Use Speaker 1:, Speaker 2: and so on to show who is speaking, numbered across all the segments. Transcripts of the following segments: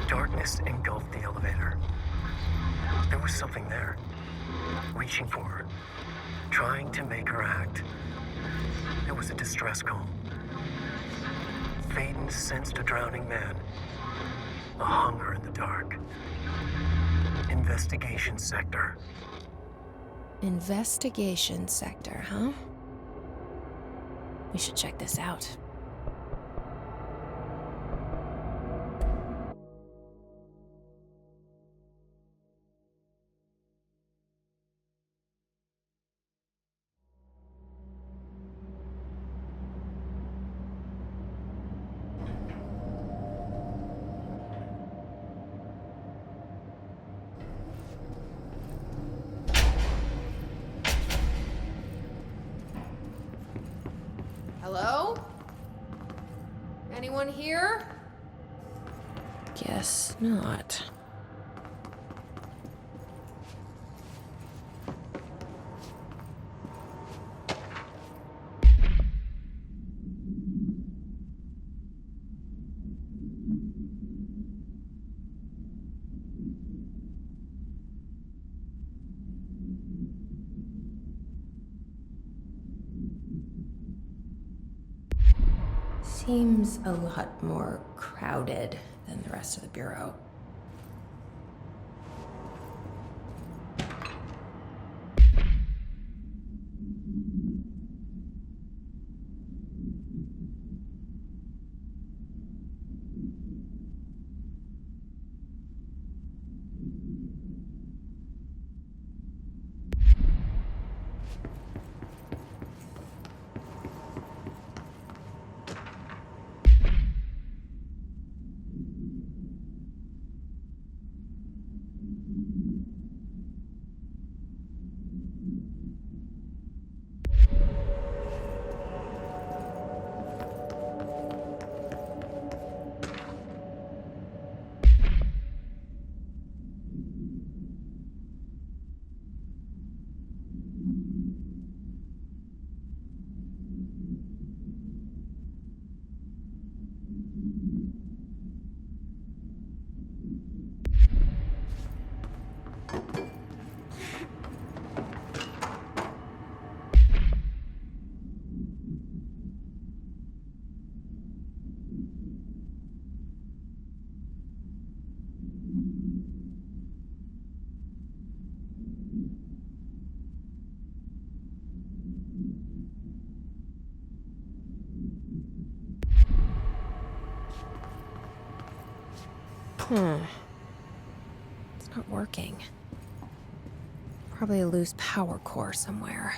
Speaker 1: Darkness engulfed the elevator. There was something there, reaching for her, trying to make her act. It was a distress call. Faden sensed a drowning man, a hunger in the dark. Investigation sector.
Speaker 2: Investigation sector, huh? We should check this out. Hello? Anyone here? Guess not. Seems a lot more crowded than the rest of the bureau. It's not working. Probably a loose power core somewhere.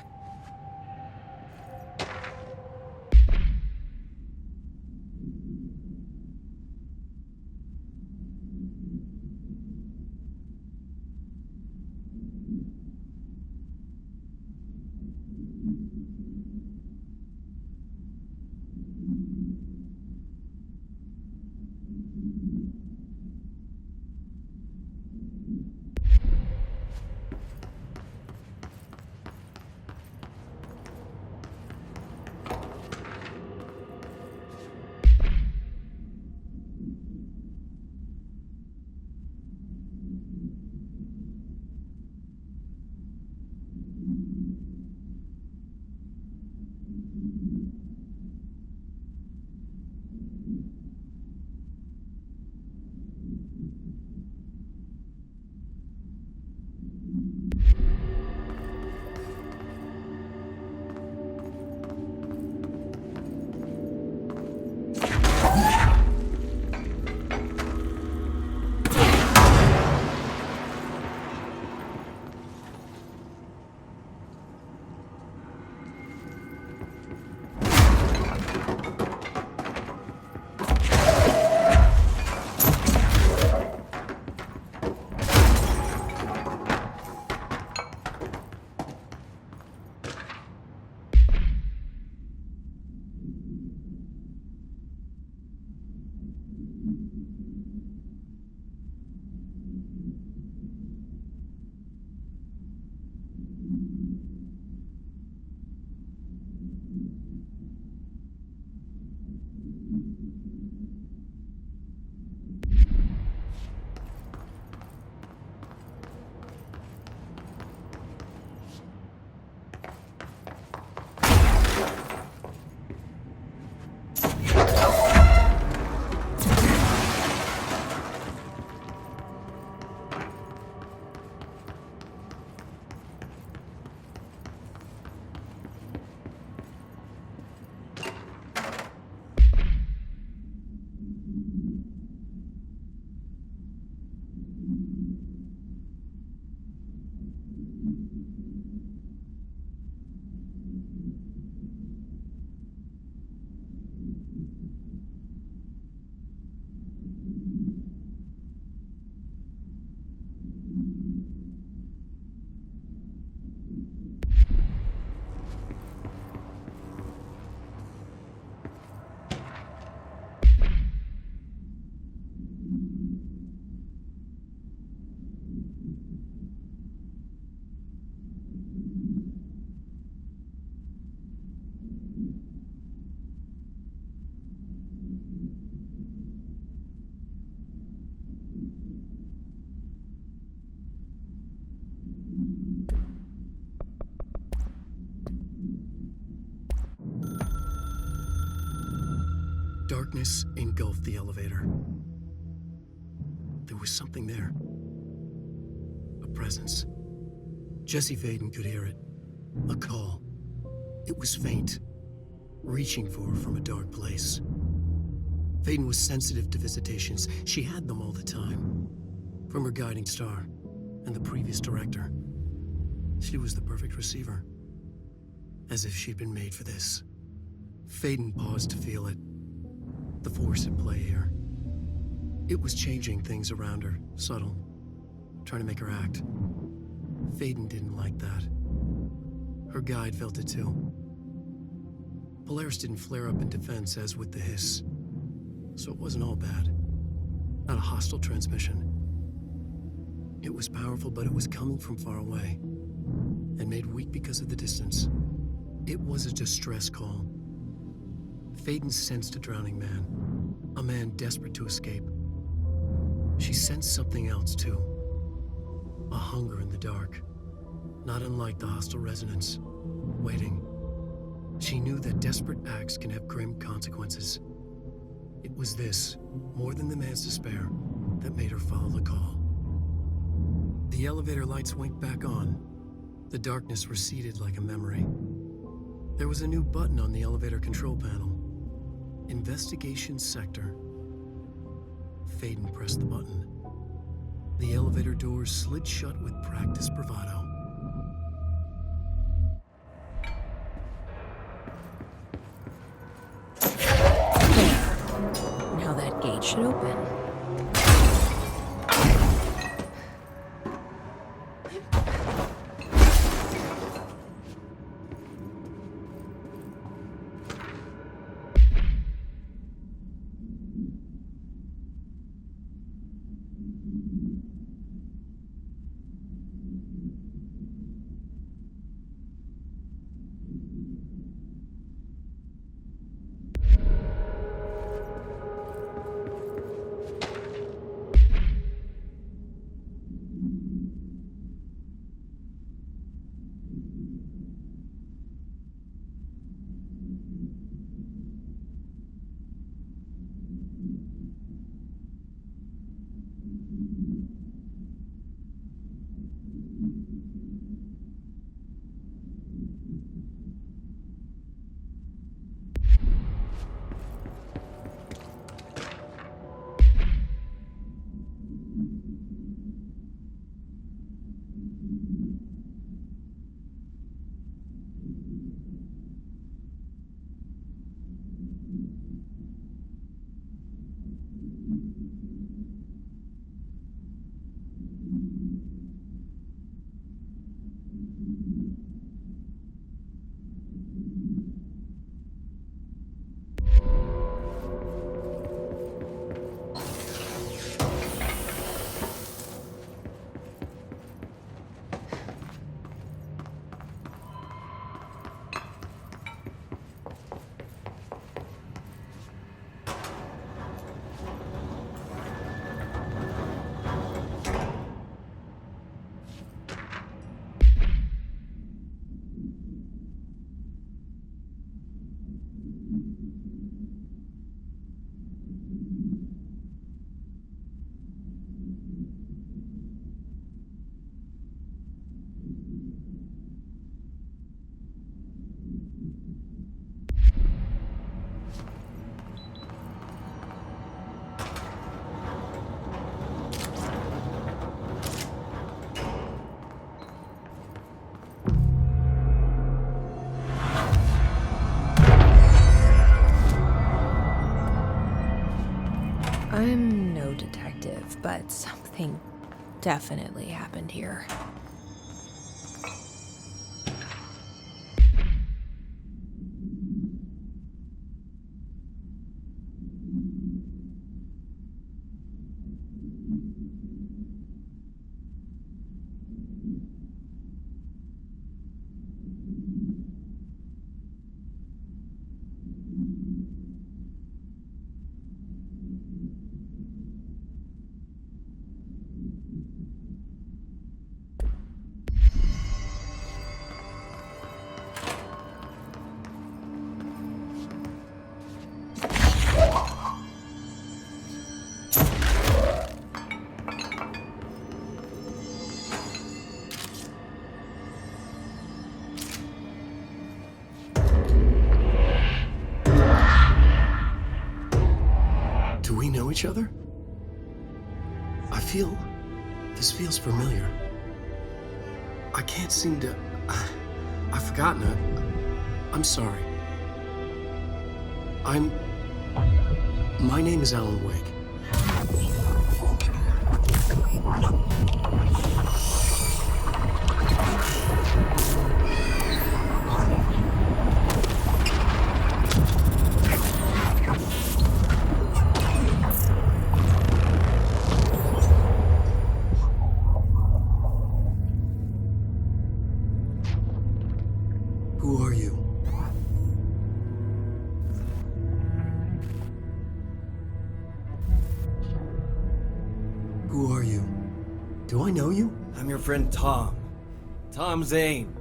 Speaker 1: Darkness engulfed the elevator. There was something there. A presence. Jesse Faden could hear it. A call. It was faint, reaching for her from a dark place. Faden was sensitive to visitations. She had them all the time. From her guiding star and the previous director. She was the perfect receiver. As if she'd been made for this. Faden paused to feel it. The force at play here. It was changing things around her, subtle, trying to make her act. Faden didn't like that. Her guide felt it too. Polaris didn't flare up in defense as with the hiss, so it wasn't all bad. Not a hostile transmission. It was powerful, but it was coming from far away, and made weak because of the distance. It was a distress call. Faden sensed a drowning man, a man desperate to escape. She sensed something else, too. A hunger in the dark, not unlike the hostile resonance, waiting. She knew that desperate acts can have grim consequences. It was this, more than the man's despair, that made her follow the call. The elevator lights winked back on. The darkness receded like a memory. There was a new button on the elevator control panel. Investigation Sector. Faden pressed the button. The elevator doors slid shut with practiced bravado.
Speaker 2: Now that gate should open. I'm no detective, but something definitely happened here.
Speaker 1: Do we know each other? This feels familiar. I can't seem to... I've forgotten it. I'm sorry. My name is Alan Wake. Who are you? Who are you? Do I know you?
Speaker 3: I'm your friend Tom. Tom Zane.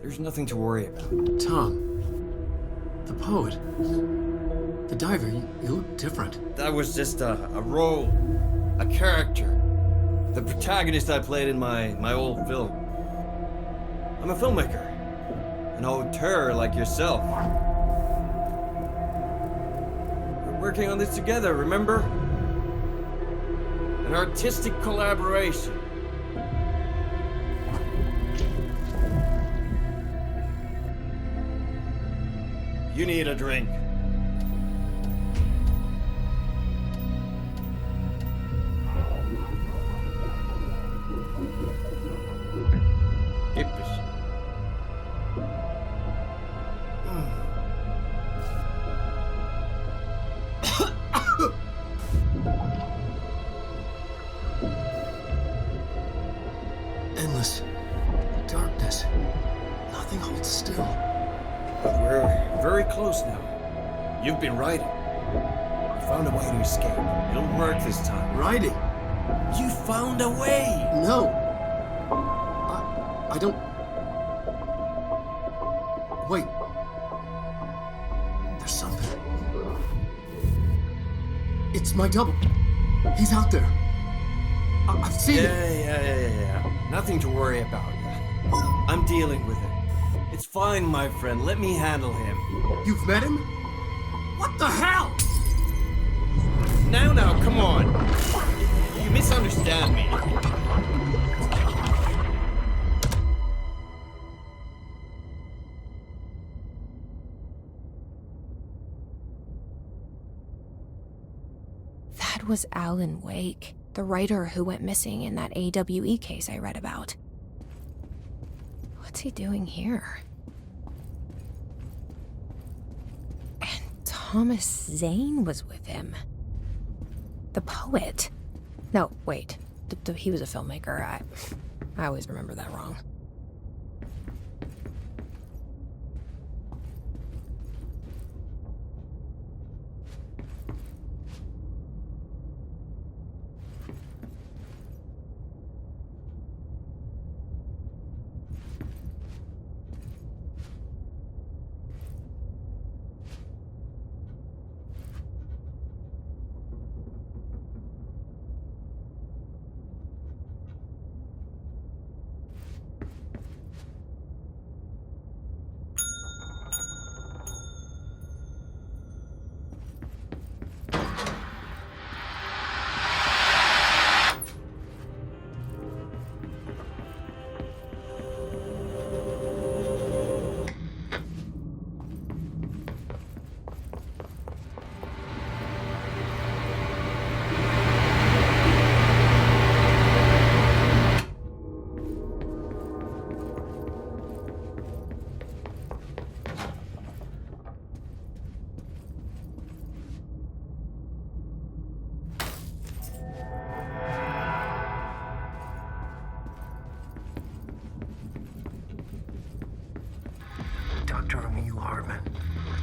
Speaker 3: There's nothing to worry about.
Speaker 1: Tom. The poet. The diver. You look different.
Speaker 3: That was just a role. A character. The protagonist I played in my old film. I'm a filmmaker. An auteur like yourself. We're working on this together, remember? An artistic collaboration. You need a drink. Gibbish.
Speaker 1: Endless darkness. Nothing holds still.
Speaker 3: But we're very close now. You've been writing. You found a way to escape. It'll work this time.
Speaker 1: Writing?
Speaker 3: You found a way!
Speaker 1: No. I don't... Wait. There's something. It's my double. He's out there. I've seen it.
Speaker 3: Yeah. Nothing to worry about. I'm dealing with it. It's fine, my friend. Let me handle him.
Speaker 1: You've met him? What the hell?
Speaker 3: Now, come on. You misunderstand me.
Speaker 2: That was Alan Wake, the writer who went missing in that AWE case I read about. What's he doing here? And Thomas Zane was with him. The poet. No, wait. He was a filmmaker. I always remember that wrong.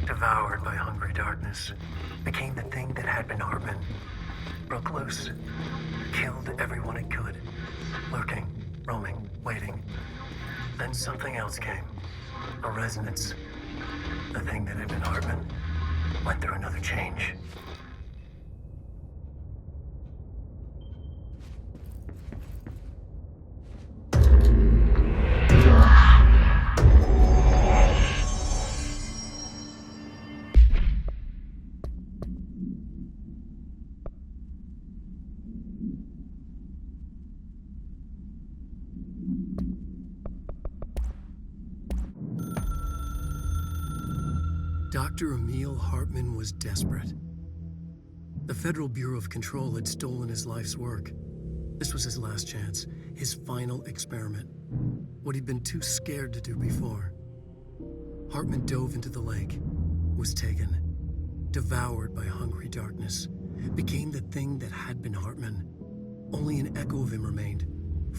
Speaker 1: Devoured by hungry darkness, became the thing that had been Hartman. Broke loose, killed everyone it could, lurking, roaming, waiting. Then something else came, a resonance. The thing that had been Hartman went through another change. Dr. Emil Hartman was desperate. The Federal Bureau of Control had stolen his life's work. This was his last chance, his final experiment, what he'd been too scared to do before. Hartman dove into the lake, was taken, devoured by hungry darkness, became the thing that had been Hartman. Only an echo of him remained,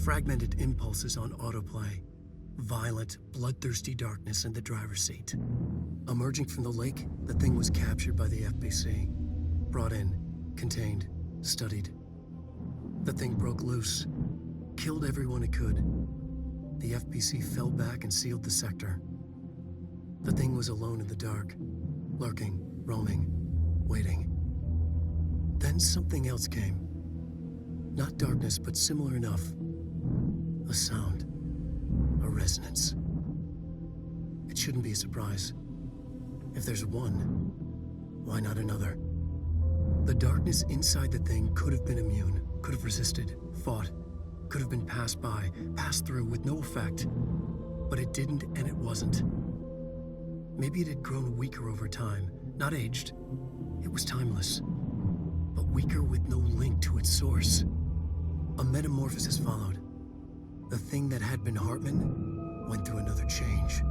Speaker 1: fragmented impulses on autoplay, violent, bloodthirsty darkness in the driver's seat. Emerging from the lake, the thing was captured by the FBC, brought in, contained, studied. The thing broke loose, killed everyone it could. The FBC fell back and sealed the sector. The thing was alone in the dark, lurking, roaming, waiting. Then something else came. Not darkness, but similar enough. A sound. A resonance. It shouldn't be a surprise. If there's one, why not another? The darkness inside the thing could have been immune, could have resisted, fought, could have been passed by, passed through with no effect. But it didn't, and it wasn't. Maybe it had grown weaker over time, not aged. It was timeless, but weaker with no link to its source. A metamorphosis followed. The thing that had been Hartman went through another change.